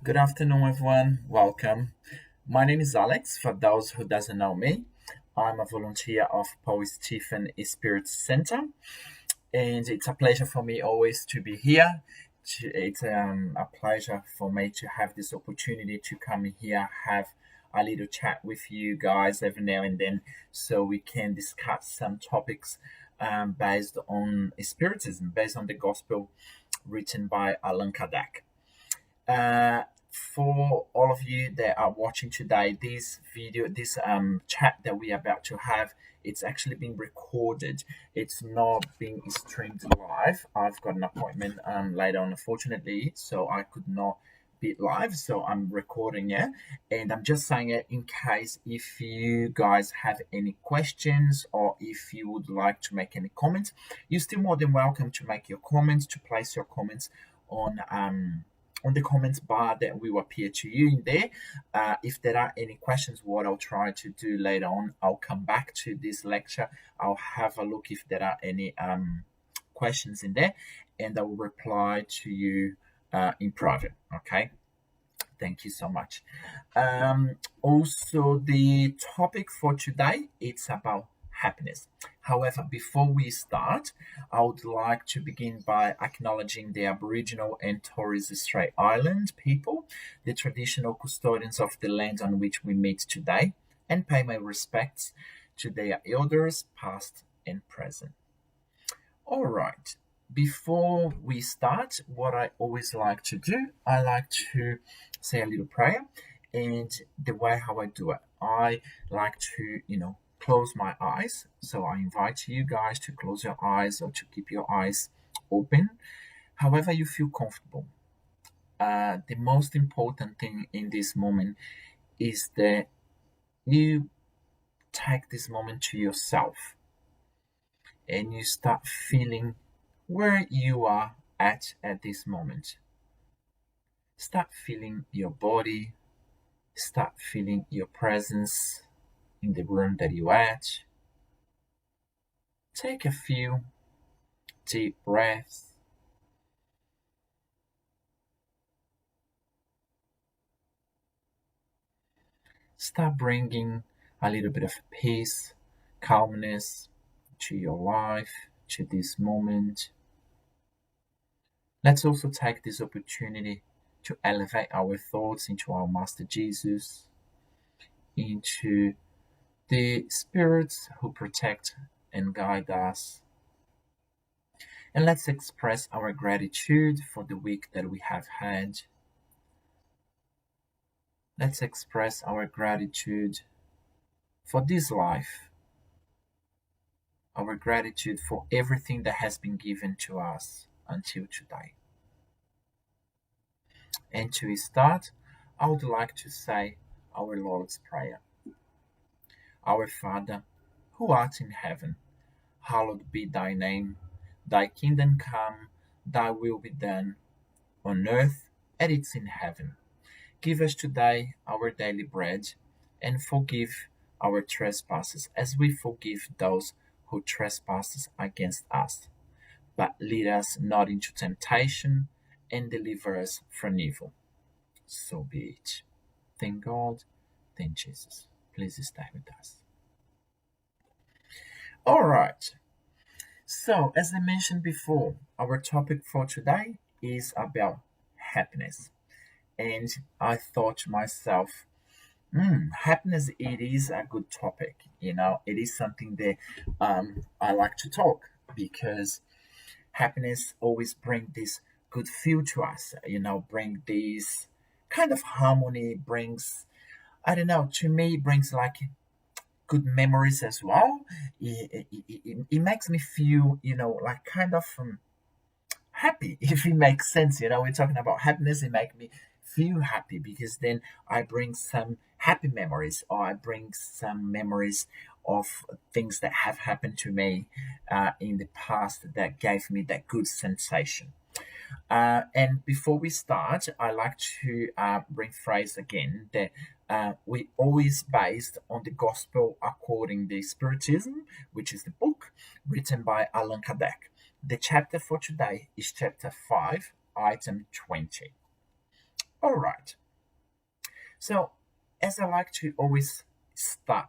Good afternoon, everyone. Welcome. My name is Alex. For those who doesn't know me, I'm a volunteer of Paul Stephen Spirit Center, and it's a pleasure for me always to be here. It's a pleasure for me to have this opportunity to come here, have a little chat with you guys every now and then, so we can discuss some topics based on spiritism, based on the gospel written by Allan Kardec. Uh, for all of you that are watching today, this chat that we are about to have, it's actually being recorded. It's not being streamed live. I've got an appointment later on, unfortunately, so I could not be live. So I'm recording it, and I'm just saying it in case if you guys have any questions or if you would like to make any comments, you're still more than welcome to make your comments, to place your comments on the comments bar that will appear to you in there. If there are any questions, what I'll try to do later on, I'll come back to this lecture. I'll have a look if there are any questions in there, and I will reply to you in private. Okay. Thank you so much. Also, the topic for today it's about happiness. However, before we start, I would like to begin by acknowledging the Aboriginal and Torres Strait Island people, the traditional custodians of the land on which we meet today, and pay my respects to their elders, past and present. All right. Before we start, what I always like to do, I like to say a little prayer, and the way how I do it, I like to, close my eyes. So I invite you guys to close your eyes or to keep your eyes open, however you feel comfortable. The most important thing in this moment is that you take this moment to yourself and you start feeling where you are at this moment. Start feeling your body, start feeling your presence in the room that you're at. Take a few deep breaths. Start bringing a little bit of peace, calmness to your life, to this moment. Let's also take this opportunity to elevate our thoughts into our Master Jesus, into the spirits who protect and guide us. And let's express our gratitude for the week that we have had. Let's express our gratitude for this life, our gratitude for everything that has been given to us until today. And to start, I would like to say our Lord's Prayer. Our Father, who art in heaven, hallowed be thy name. Thy kingdom come, thy will be done, on earth as it is in heaven. Give us today our daily bread, and forgive our trespasses as we forgive those who trespass against us. But lead us not into temptation, and deliver us from evil. So be it. Thank God, thank Jesus. Please stay with us. All right. So, as I mentioned before, our topic for today is about happiness. And I thought to myself, happiness, it is a good topic. It is something that I like to talk because happiness always bring this good feel to us, bring this kind of harmony, brings, I don't know, to me, it brings like good memories as well. It makes me feel, like kind of happy, if it makes sense. We're talking about happiness, it makes me feel happy because then I bring some happy memories or I bring some memories of things that have happened to me in the past that gave me that good sensation. And before we start, I like to rephrase again that we always based on the Gospel according to Spiritism, which is the book written by Allan Kardec. The chapter for today is chapter 5, item 20. All right. So, as I like to always start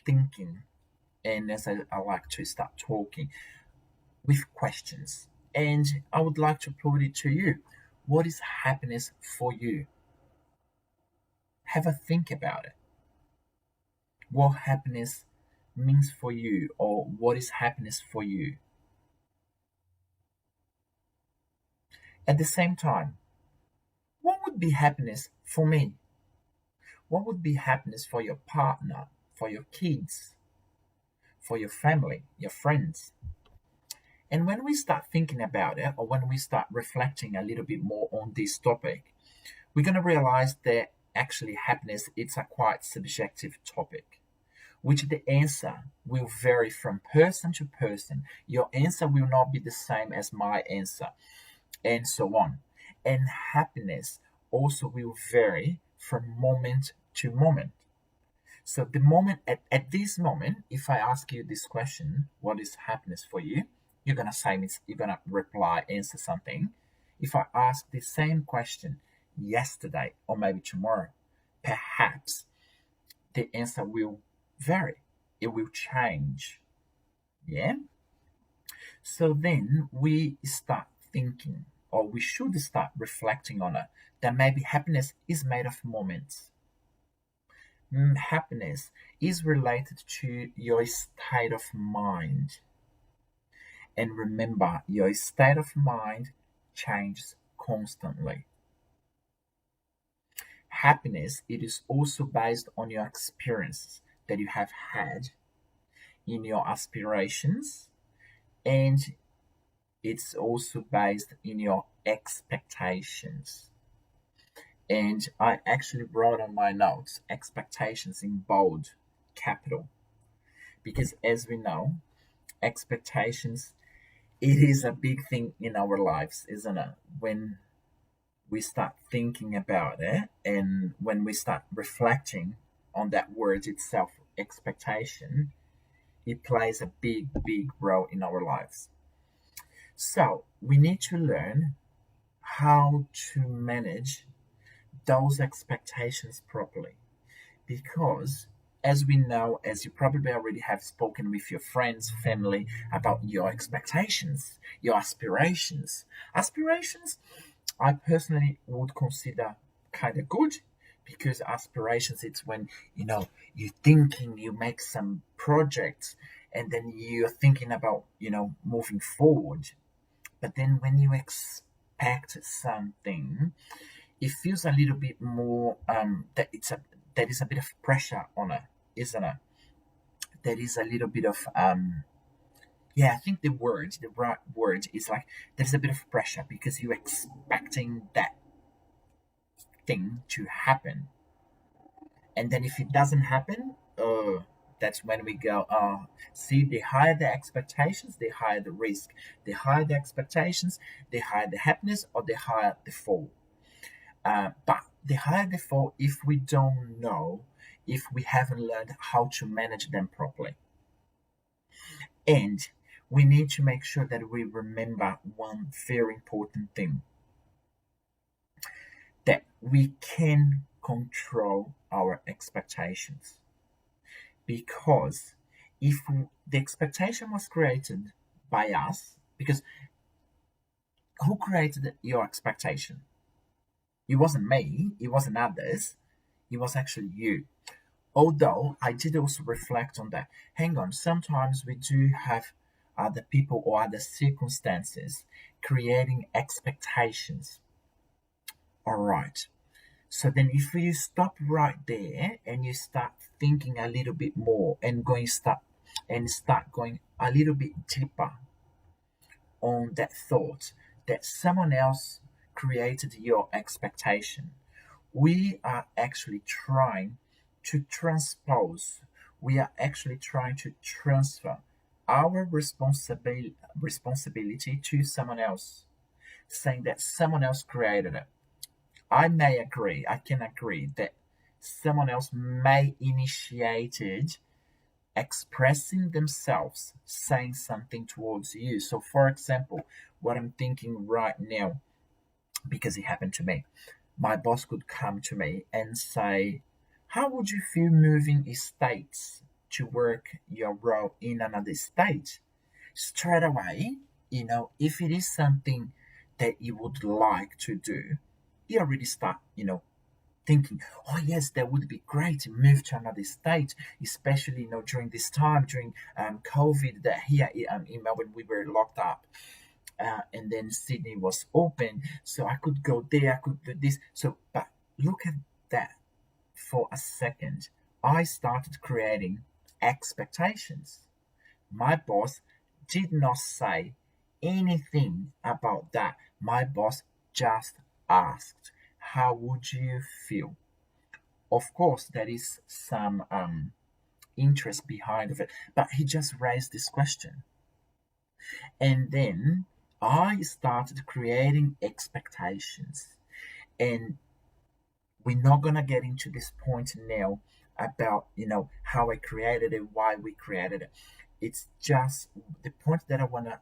thinking, and as I like to start talking with questions, and I would like to put it to you, what is happiness for you? Have a think about it. What happiness means for you, or what is happiness for you? At the same time, what would be happiness for me? What would be happiness for your partner, for your kids, for your family, your friends? And when we start thinking about it, or when we start reflecting a little bit more on this topic, we're going to realize that actually happiness it's a quite subjective topic, which the answer will vary from person to person. Your answer will not be the same as my answer, and so on. And happiness also will vary from moment to moment. So the moment at this moment, if I ask you this question, what is happiness for you? You're gonna say you're gonna reply, answer something. If I ask the same question yesterday or maybe tomorrow, perhaps the answer will vary. It will change. Yeah. So then we start thinking, or we should start reflecting on it, that maybe happiness is made of moments. Happiness is related to your state of mind. And remember, your state of mind changes constantly. Happiness, it is also based on your experiences that you have had in your aspirations, and it's also based in your expectations. And I actually wrote on my notes expectations in bold capital because as we know, expectations it is a big thing in our lives, isn't it? When we start thinking about it and when we start reflecting on that word itself, expectation, it plays a big role in our lives. So we need to learn how to manage those expectations properly because as we know, as you probably already have spoken with your friends, family about your expectations, your aspirations. Aspirations, I personally would consider kind of good because aspirations, it's when you're thinking, you make some projects, and then you're thinking about moving forward. But then when you expect something, it feels a little bit more there is a bit of pressure on it, isn't it? There is a little bit of yeah, I think the right word is like there's a bit of pressure because you're expecting that thing to happen, and then if it doesn't happen, that's when we go. See, the higher the expectations, the higher the risk. The higher the expectations, the higher the happiness, or the higher the fall. But the higher the fall, if we don't know, if we haven't learned how to manage them properly. And we need to make sure that we remember one very important thing that we can control our expectations. Because if the expectation was created by us, because who created your expectation? It wasn't me, it wasn't others, it was actually you. Although I did also reflect on that. Hang on, sometimes we do have other people or other circumstances creating expectations. All right. So then if you stop right there and you start thinking a little bit more and start going a little bit deeper on that thought that someone else created your expectation, we are actually trying to transpose, we are actually trying to transfer our responsibility to someone else, saying that someone else created it. I may agree, I can agree that someone else may initiated expressing themselves, saying something towards you. So, for example, what I'm thinking right now, because it happened to me, my boss could come to me and say, how would you feel moving states to work your role in another state? Straight away, if it is something that you would like to do, you already start, thinking, oh yes, that would be great to move to another state, especially during this time, during COVID, that here in Melbourne we were locked up, and then Sydney was open, so I could go there, I could do this. So, but look at that for a second. I started creating expectations. My boss did not say anything about that. My boss just asked, how would you feel? Of course, there is some interest behind of it, but he just raised this question. And then I started creating expectations. And we're not gonna get into this point now about how I created it, why we created it. It's just the point that I wanna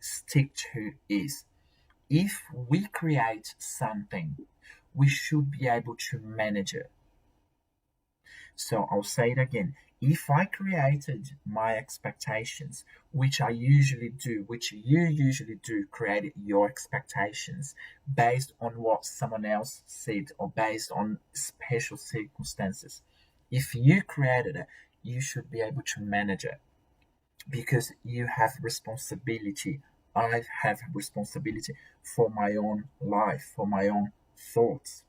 stick to is, if we create something, we should be able to manage it. So I'll say it again. If I created my expectations, which I usually do, which you usually do, create your expectations based on what someone else said or based on special circumstances. If you created it, you should be able to manage it because you have responsibility. I have responsibility for my own life, for my own thoughts.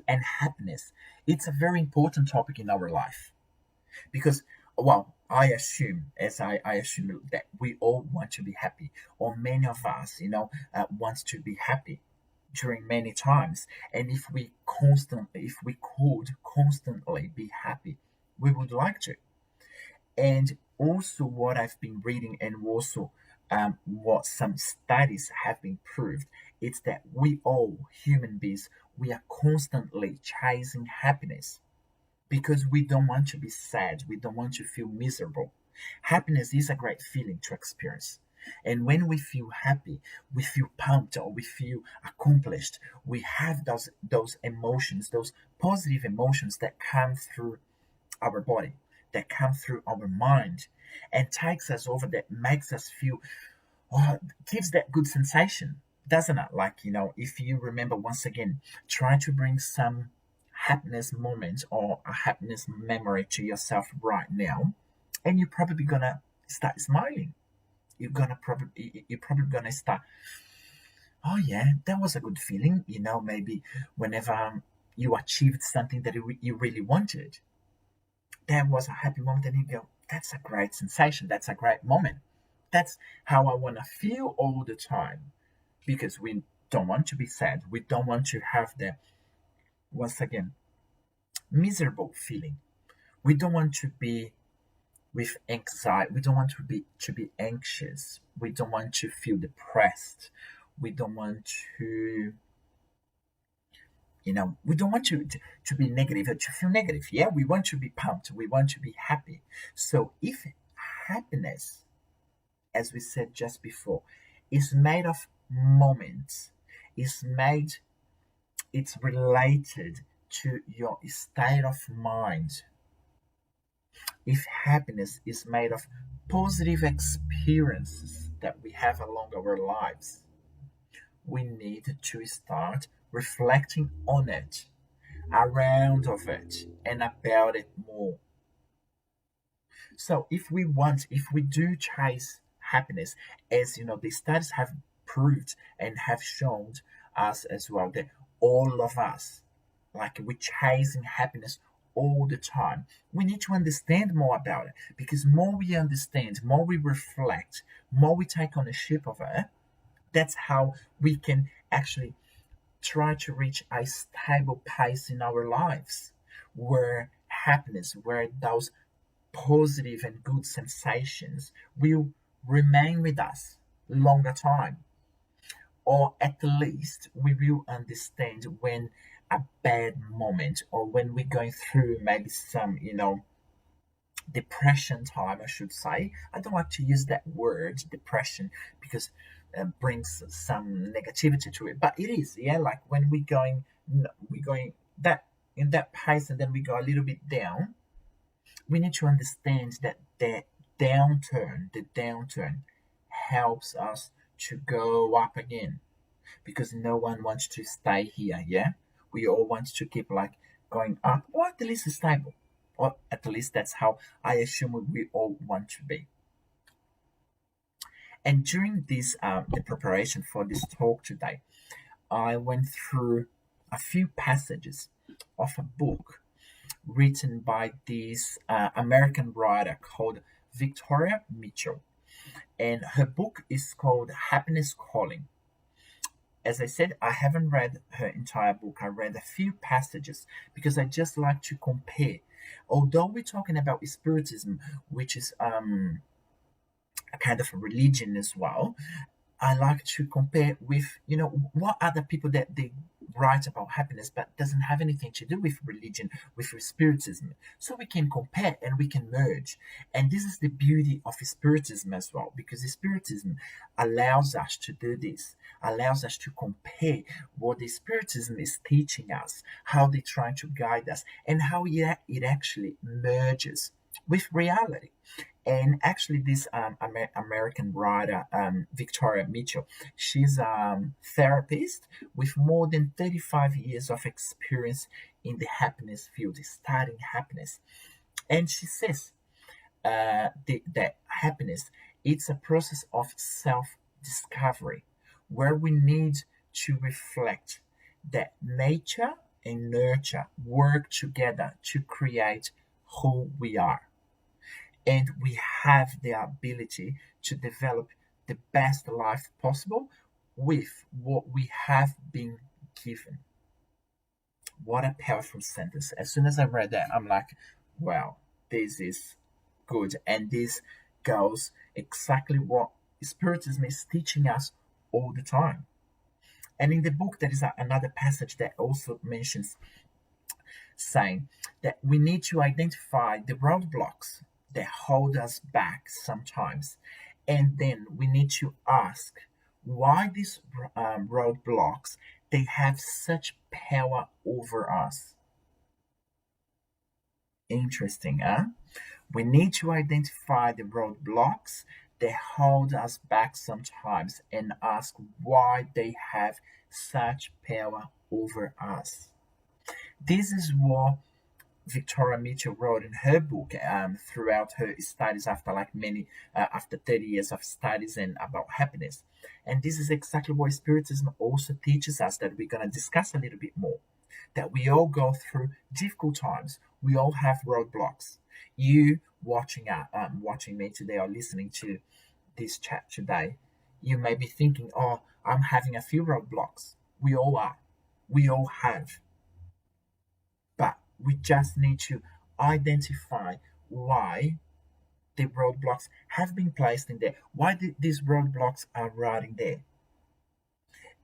And happiness, it's a very important topic in our life because, well, I assume, I assume that we all want to be happy, or many of us, wants to be happy during many times. And if we could constantly be happy, we would like to. And also, what I've been reading, and also what some studies have been proved, it's that we all human beings, we are constantly chasing happiness because we don't want to be sad, we don't want to feel miserable. Happiness is a great feeling to experience. And when we feel happy, we feel pumped or we feel accomplished. We have those emotions, those positive emotions that come through our body, that come through our mind, and takes us over, that makes us feel, oh, gives that good sensation, doesn't it? Like, if you remember, once again, try to bring some happiness moment or a happiness memory to yourself right now, and you're probably gonna start smiling. You're probably gonna start, oh yeah, that was a good feeling. Maybe whenever you achieved something that you really wanted, that was a happy moment, and you go, that's a great sensation, that's a great moment. That's how I want to feel all the time, because we don't want to be sad, we don't want to have the, once again, miserable feeling. We don't want to be with anxiety, we don't want to be anxious, we don't want to feel depressed, we don't want to, we don't want to be negative, to feel negative. Yeah, we want to be pumped, we want to be happy. So if happiness, as we said just before, is made of moments, is made, it's related to your state of mind. If happiness is made of positive experiences that we have along our lives, we need to start reflecting on it, around of it, and about it more. So if we do chase happiness, as the studies have proved and have shown us as well, that all of us, like, we're chasing happiness all the time. We need to understand more about it, because more we understand, more we reflect, more we take ownership of it. That's how we can actually try to reach a stable pace in our lives, where happiness, where those positive and good sensations will remain with us longer time, or at least we will understand when a bad moment, or when we're going through maybe some depression time, I should say. I don't like to use that word depression, because brings some negativity to it. But it is, yeah, like when we're going that in that pace, and then we go a little bit down. We need to understand that the downturn helps us to go up again, because no one wants to stay here. Yeah, we all want to keep like going up, or at least stable, or at least that's how I assume we all want to be. And during this the preparation for this talk today, I went through a few passages of a book written by this American writer called Victoria Mitchell, and her book is called Happiness Calling. As I said, I haven't read her entire book. I read a few passages because I just like to compare. Although we're talking about spiritism, which is a kind of a religion as well, I like to compare with, what other people that they write about happiness, but doesn't have anything to do with religion, with spiritism. So we can compare and we can merge. And this is the beauty of spiritism as well, because spiritism allows us to do this, allows us to compare what the spiritism is teaching us, how they try to guide us, and how it actually merges with reality. And actually, this American writer, Victoria Mitchell, she's a therapist with more than 35 years of experience in the happiness field, studying happiness. And she says that happiness, it's a process of self-discovery, where we need to reflect that nature and nurture work together to create who we are, and we have the ability to develop the best life possible with what we have been given. What a powerful sentence. As soon as I read that, I'm like, wow, this is good. And this goes exactly what Spiritism is teaching us all the time. And in the book, there is another passage that also mentions saying that we need to identify the roadblocks that hold us back sometimes. And then we need to ask why these roadblocks, they have such power over us. Interesting, huh? We need to identify the roadblocks that hold us back sometimes and ask why they have such power over us. This is what Victoria Mitchell wrote in her book throughout her studies after after 30 years of studies and about happiness. And this is exactly what Spiritism also teaches us, that we're going to discuss a little bit more. That we all go through difficult times. We all have roadblocks. You watching me today or listening to this chat today, you may be thinking, "Oh, I'm having a few roadblocks." We all are. We all have. But we just need to identify why the roadblocks have been placed in there, why these roadblocks are riding there,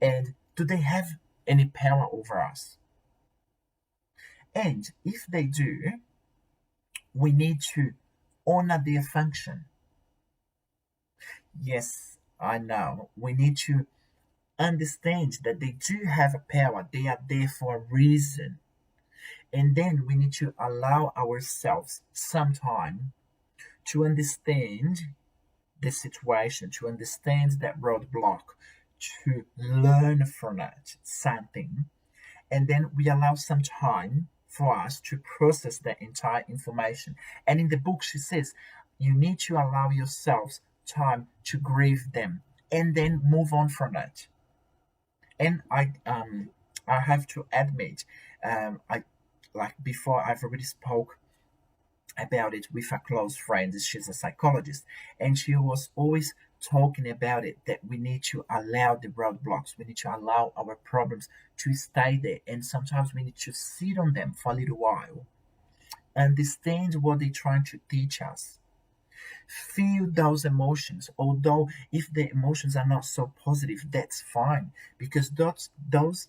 and do they have any power over us? And if they do, we need to honor their function. Yes, I know. We need to understand that they do have a power, they are there for a reason. And then we need to allow ourselves some time to understand the situation, to understand that roadblock, to learn from it something. And then we allow some time for us to process the entire information. And in the book, she says, you need to allow yourselves time to grieve them and then move on from it. And I have to admit, I like before I've already spoke about it with a close friend. She's a psychologist, and she was always talking about it, that we need to allow the roadblocks, we need to allow our problems to stay there, and sometimes we need to sit on them for a little while, understand what they're trying to teach us, feel those emotions. Although if the emotions are not so positive, that's fine, because those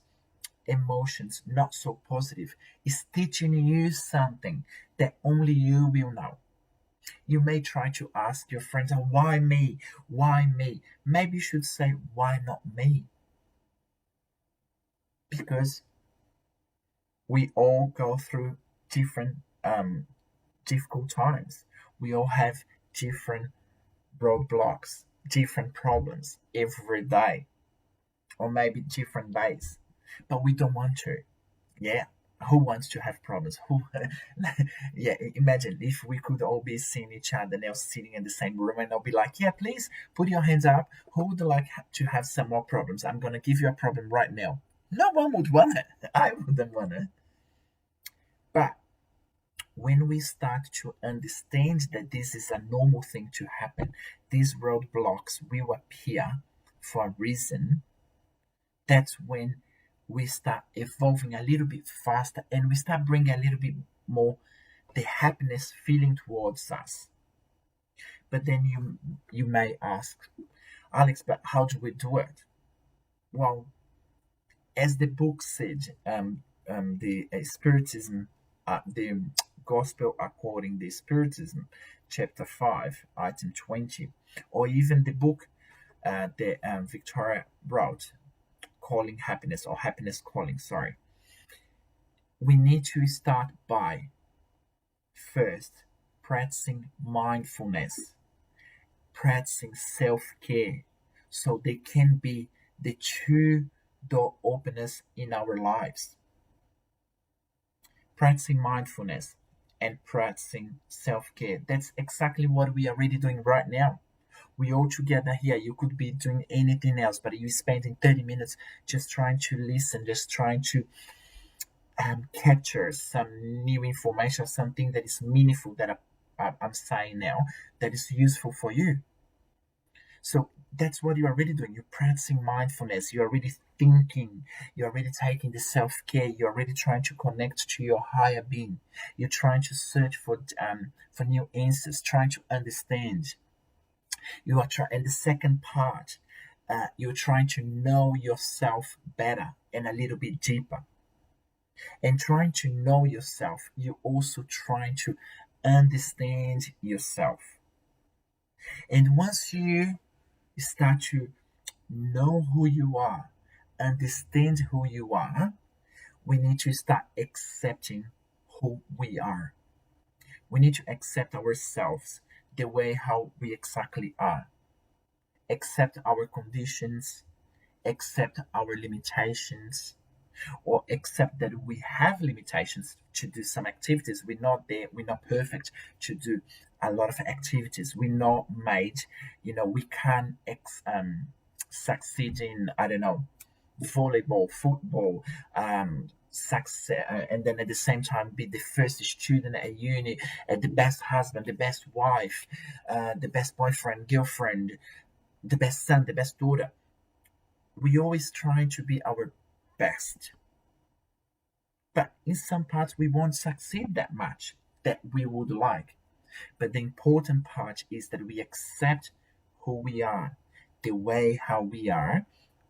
emotions not so positive is teaching you something that only you will know. You may try to ask your friends, "Oh, why me? Why me?" Maybe you should say, "Why not me?" Because we all go through different difficult times. We all have different roadblocks, different problems every day, or maybe different days. But we don't want to. Yeah. Who wants to have problems? Who? Yeah. Imagine if we could all be seeing each other now, sitting in the same room, and I'll be like, "Yeah, please put your hands up. Who would like to have some more problems? I'm gonna give you a problem right now." No one would want it. I wouldn't want it. But when we start to understand that this is a normal thing to happen, these roadblocks will appear for a reason, that's when we start evolving a little bit faster and we start bringing a little bit more the happiness feeling towards us. But then you may ask, Alex, but how do we do it? Well, as the book said, the Spiritism, the Gospel according the Spiritism, chapter 5, item 20, or even the book that Victoria wrote, Calling Happiness, or Happiness Calling, sorry. We need to start by first practicing mindfulness, practicing self care, so they can be the two door openers in our lives. Practicing mindfulness and practicing self care. That's exactly what we are really doing right now. We all together here. You could be doing anything else, but you're spending 30 minutes just trying to listen, just trying to capture some new information, something that is meaningful that I'm saying now, that is useful for you. So that's what you are really doing. You're practicing mindfulness. You're really thinking. You're really taking the self care. You're really trying to connect to your higher being. You're trying to search for new answers, trying to understand. You are trying, and the second part, you're trying to know yourself better and a little bit deeper. And trying to know yourself, you're also trying to understand yourself. And once you start to know who you are, understand who you are, we need to start accepting who we are. We need to accept ourselves the way how we exactly are. Accept our conditions, accept our limitations, or accept that we have limitations to do some activities. We're not there, we're not perfect to do a lot of activities. We're not made, we can succeed in, I don't know, volleyball, football, success, and then at the same time be the first student at uni, the best husband, the best wife, the best boyfriend, girlfriend, the best son, the best daughter. We always try to be our best, but in some parts we won't succeed that much that we would like. But the important part is that we accept who we are, the way how we are,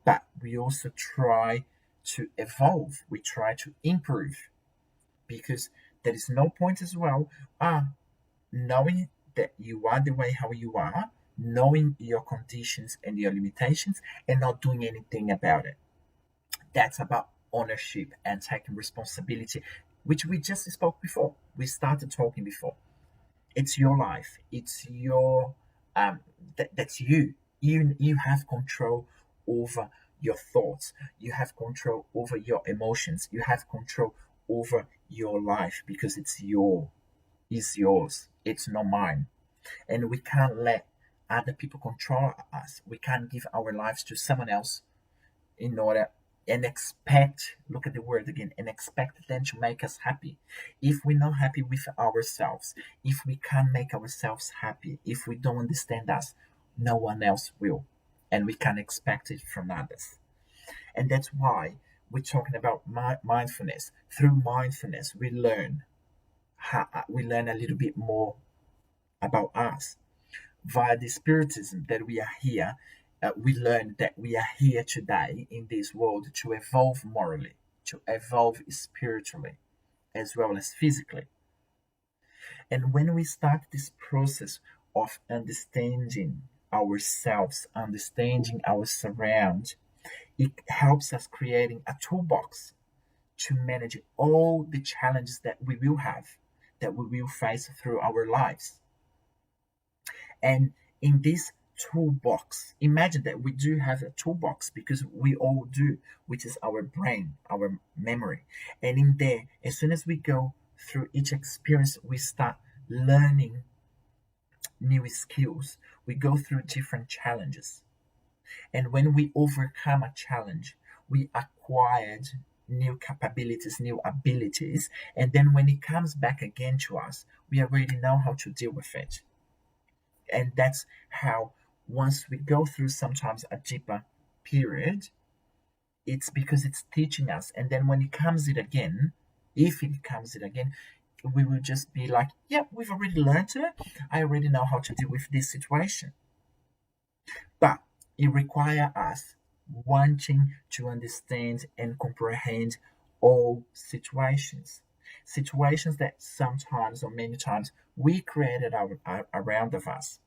but we also try to evolve. We try to improve, because there is no point as well knowing that you are the way how you are, knowing your conditions and your limitations, and not doing anything about it. That's about ownership and taking responsibility, which we just spoke before. We started talking before. It's your life. It's your that's you. You have control over your thoughts. You have control over your emotions. You have control over your life, because it's yours. It's not mine. And we can't let other people control us. We can't give our lives to someone else in order and expect, look at the word again, and expect them to make us happy. If we're not happy with ourselves, if we can't make ourselves happy, if we don't understand us, no one else will. And we can expect it from others. And that's why we're talking about mindfulness. Through mindfulness, we learn a little bit more about us. Via the spiritism that we are here, we learn that we are here today in this world to evolve morally, to evolve spiritually, as well as physically. And when we start this process of understanding ourselves, understanding our surround, it helps us creating a toolbox to manage all the challenges that we will have, that we will face through our lives. And in this toolbox, imagine that we do have a toolbox because we all do, which is our brain, our memory. And in there, as soon as we go through each experience, we start learning new skills. We go through different challenges. And when we overcome a challenge, we acquired new capabilities, new abilities. And then when it comes back again to us, we already know how to deal with it. And that's how, once we go through sometimes a deeper period, it's because it's teaching us. And then when it comes it again, if it comes it again, we will just be like, yeah, we've already learned it. I already know how to deal with this situation. But it requires us wanting to understand and comprehend all situations. Situations that sometimes or many times we created around of us,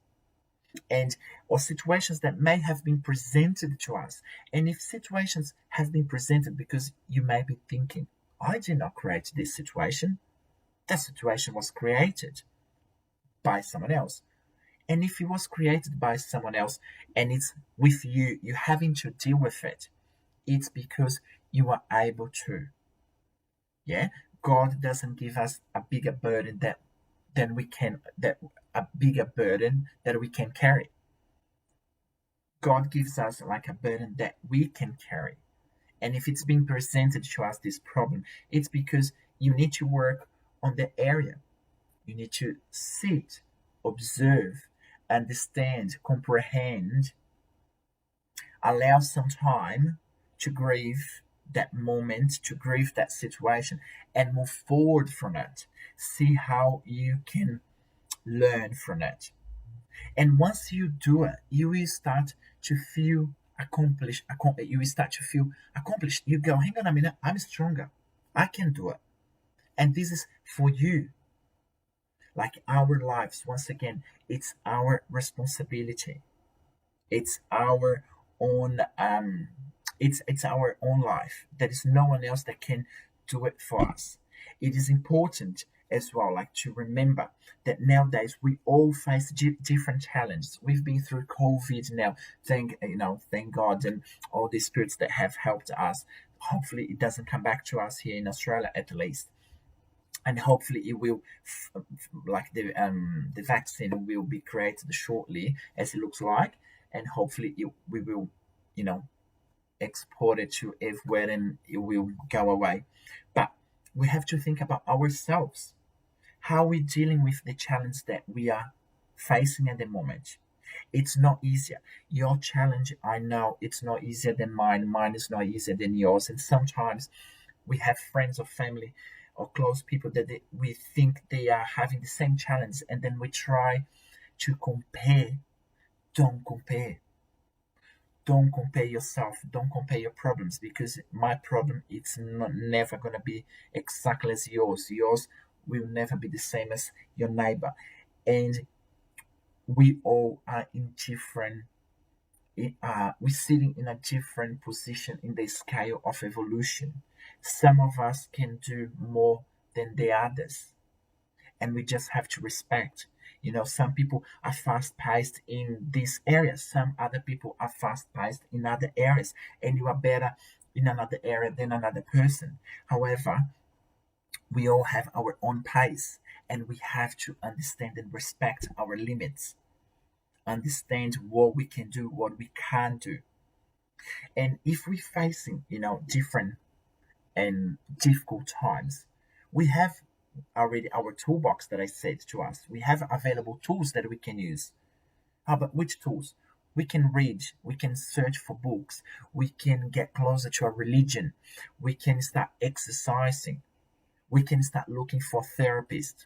and or situations that may have been presented to us. And if situations have been presented, because you may be thinking, I did not create this situation, that situation was created by someone else. And if it was created by someone else and it's with you, you having to deal with it, it's because you are able to. Yeah, God doesn't give us a bigger burden that a bigger burden that we can carry. God gives us like a burden that we can carry. And if it's being presented to us, this problem, it's because you need to work on the area. You need to sit, observe, understand, comprehend, allow some time to grieve that moment, to grieve that situation, and move forward from it. See how you can learn from it. And once you do it, you will start to feel accomplished. You will start to feel accomplished. You go, hang on a minute, I'm stronger. I can do it. And this is for you. Like our lives, once again, it's our responsibility. It's our own it's our own life. There is no one else that can do it for us. It is important as well, like to remember that nowadays we all face different challenges. We've been through COVID now, thank God, and all these spirits that have helped us. Hopefully it doesn't come back to us here in Australia at least, and hopefully it will like the vaccine will be created shortly, as it looks like, and hopefully we will, you know, export it to everywhere and it will go away. But we have to think about ourselves, how we're dealing with the challenge that we are facing at the moment. It's not easier. Your challenge, I know, it's not easier than mine. Mine is not easier than yours. And sometimes we have friends or family or close people that we think they are having the same challenge, and then we try to compare. Don't compare. Don't compare yourself. Don't compare your problems, because my problem, it's not never going to be exactly as yours. Yours will never be the same as your neighbor. And we all are in different, we're sitting in a different position in the scale of evolution. Some of us can do more than the others, and we just have to respect. Some people are fast paced in this area, some other people are fast paced in other areas, and you are better in another area than another person. However, we all have our own pace, and we have to understand and respect our limits, understand what we can do, what we can't do. And if we're facing, different and difficult times, we have already our toolbox that I said to us. We have available tools that we can use. But which tools? We can read, we can search for books, we can get closer to our religion, we can start exercising, we can start looking for therapists,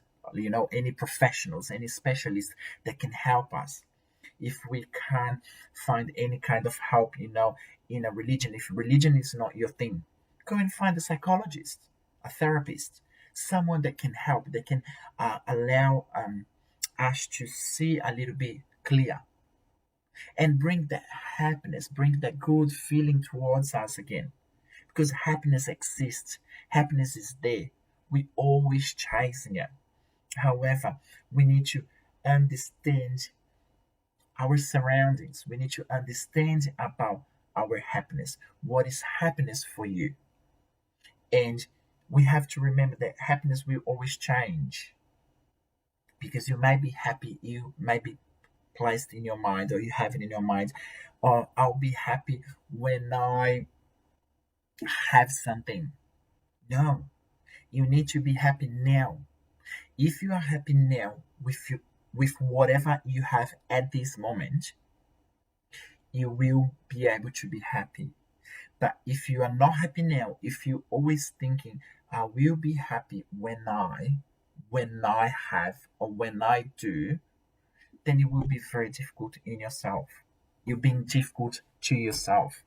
any professionals, any specialists that can help us. If we can't find any kind of help, in a religion, if religion is not your thing, go and find a psychologist, a therapist, someone that can help, that can allow us to see a little bit clear and bring that happiness, bring that good feeling towards us again. Because happiness exists, happiness is there. We always chasing it. However, we need to understand our surroundings. We need to understand about our happiness. What is happiness for you? And we have to remember that happiness will always change, because you may be happy, you may be placed in your mind, or you have it in your mind, or I'll be happy when I have something. No, you need to be happy now. If you are happy now with whatever you have at this moment, you will be able to be happy. But if you are not happy now, if you're always thinking, I will be happy when I have, or when I do, then it will be very difficult in yourself. You're being difficult to yourself.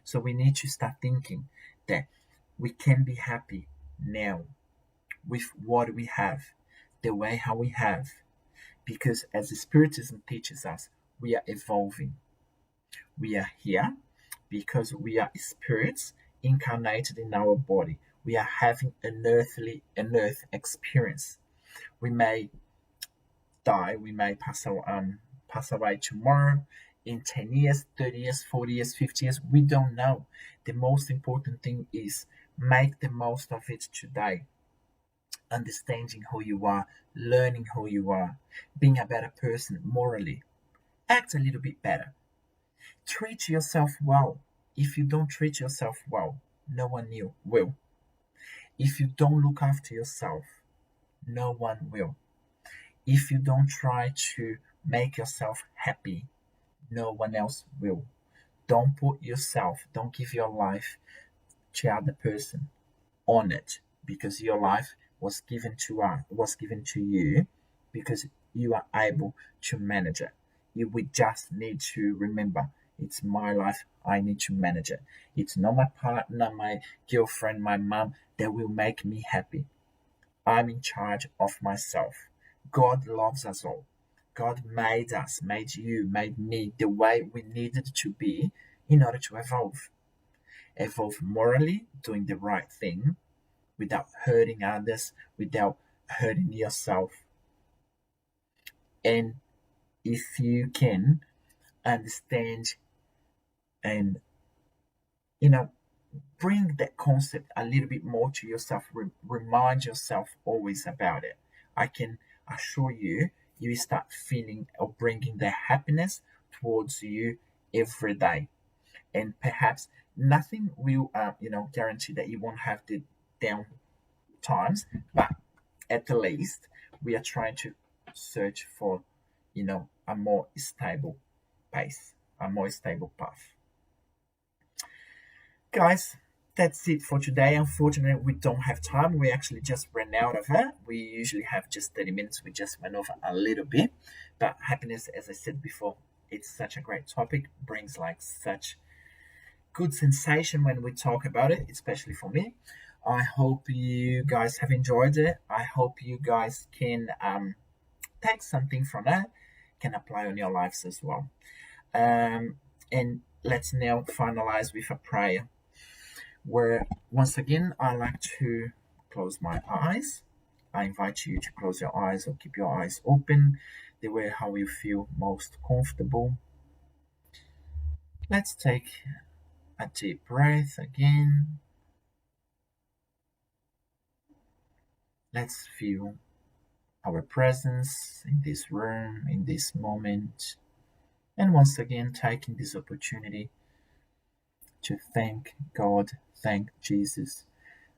So we need to start thinking that we can be happy now with what we have, the way how we have. Because as the Spiritism teaches us, we are evolving. We are here because we are spirits incarnated in our body. We are having an earth experience. We may die, we may pass away tomorrow, in 10 years, 30 years, 40 years, 50 years, we don't know. The most important thing is make the most of it today, understanding who you are, learning who you are, being a better person morally. Act a little bit better. Treat yourself well. If you don't treat yourself well, no one new will. If you don't look after yourself, no one will. If you don't try to make yourself happy, no one else will. Don't give your life to other person. Own it, because your life was given to you, because you are able to manage it. We just need to remember, it's my life, I need to manage it. It's not my partner, my girlfriend, my mom that will make me happy. I'm in charge of myself. God loves us all. God made us, made you, made me the way we needed to be in order to evolve. Evolve morally, doing the right thing without hurting others, without hurting yourself. And if you can understand and, you know, bring that concept a little bit more to yourself, remind yourself always about it, I can assure you, you will start feeling or bringing the happiness towards you every day. And perhaps nothing will, guarantee that you won't have the down times, but at the least, we are trying to search for, a more stable pace, a more stable path. Guys, that's it for today. Unfortunately, we don't have time. We actually just ran out of it. We usually have just 30 minutes. We just went over a little bit. But happiness, as I said before, it's such a great topic, brings like such good sensation when we talk about it, especially for me. I hope you guys have enjoyed it. I hope you guys can take something from that, can apply on your lives as well. And let's now finalize with a prayer, where once again I like to close my eyes. I invite you to close your eyes or keep your eyes open, the way how you feel most comfortable. Let's take a deep breath again. Let's feel our presence in this room, in this moment. And once again, taking this opportunity to thank God, thank Jesus,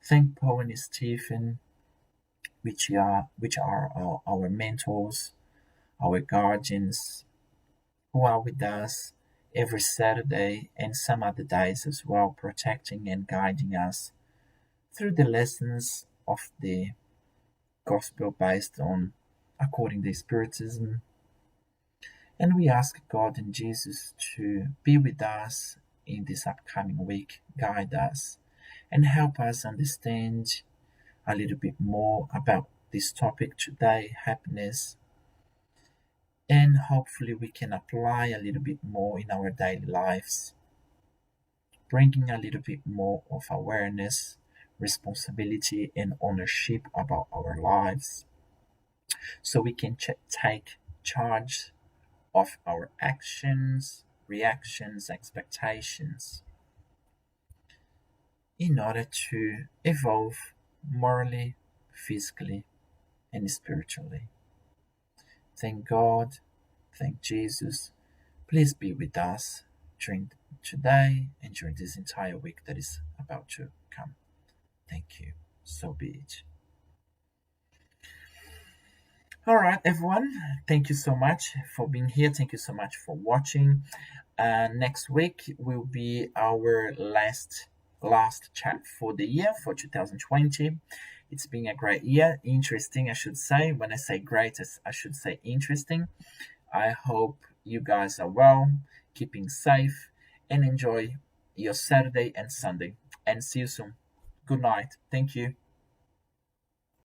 thank Paul and Stephen, which are our mentors, our guardians, who are with us every Saturday and some other days as well, protecting and guiding us through the lessons of the gospel based on according to Spiritism. And we ask God and Jesus to be with us in this upcoming week, guide us, and help us understand a little bit more about this topic today, happiness, and hopefully we can apply a little bit more in our daily lives, bringing a little bit more of awareness, responsibility, and ownership about our lives so we can take charge of our actions, reactions, expectations in order to evolve morally, physically, and spiritually. Thank God, thank Jesus. Please be with us during today and during this entire week that is about to come. Thank you. So be it. All right, everyone. Thank you so much for being here. Thank you so much for watching. Next week will be our last chat for the year for 2020. It's been a great year, interesting, I should say. When I say great, I should say interesting. I hope you guys are well, keeping safe, and enjoy your Saturday and Sunday. And see you soon. Good night. Thank you.